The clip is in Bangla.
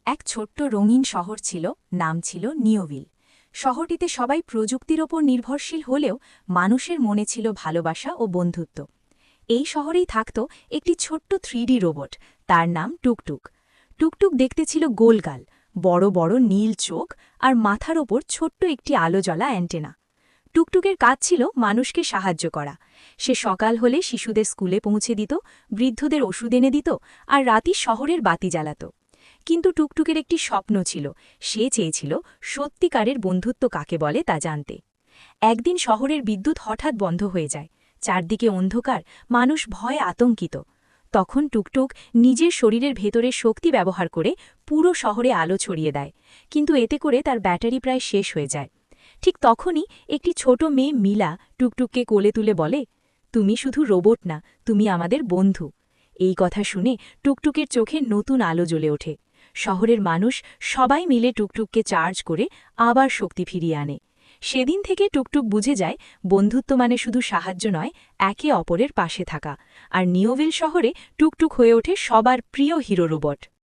এক ছোট্ট রঙিন শহর ছিল, নাম ছিল নিওভিল। শহরটিতে সবাই প্রযুক্তির ওপর নির্ভরশীল হলেও মানুষের মনে ছিল ভালোবাসা ও বন্ধুত্ব। এই শহরেই থাকত একটি ছোট্ট 3D রোবট, তার নাম টুকটুক। টুকটুক দেখতে ছিল গোলগাল, বড় বড় নীল চোখ আর মাথার ওপর ছোট্ট একটি আলো জ্বলা অ্যান্টেনা। টুকটুকের কাজ ছিল মানুষকে সাহায্য করা। সে সকাল হলে শিশুদের স্কুলে পৌঁছে দিত, বৃদ্ধদের ওষুধ এনে দিত আর রাতে শহরের বাতি জ্বালাত। কিন্তু টুকটুকের একটি স্বপ্ন ছিল, সে চেয়েছিল সত্যিকারের বন্ধুত্ব কাকে বলে তা জানতে। একদিন শহরের বিদ্যুৎ হঠাৎ বন্ধ হয়ে যায়, চারদিকে অন্ধকার, মানুষ ভয়ে আতঙ্কিত। তখন টুকটুক নিজের শরীরের ভেতরের শক্তি ব্যবহার করে পুরো শহরে আলো ছড়িয়ে দেয়, কিন্তু এতে করে তার ব্যাটারি প্রায় শেষ হয়ে যায়। ঠিক তখনই একটি ছোট মেয়ে মিলা টুকটুককে কোলে তুলে বলে, তুমি শুধু রোবট না, তুমি আমাদের বন্ধু। এই কথা শুনে টুকটুকের চোখে নতুন আলো জ্বলে ওঠে। শহরের মানুষ সবাই মিলে টুকটুককে চার্জ করে আবার শক্তি ফিরিয়ে আনে। সেদিন থেকে টুকটুক বুঝে যায়, বন্ধুত্ব মানে শুধু সাহায্য নয়, একে অপরের পাশে থাকা। আর নিওভিল শহরে টুকটুক হয়ে ওঠে সবার প্রিয় হিরো রোবট।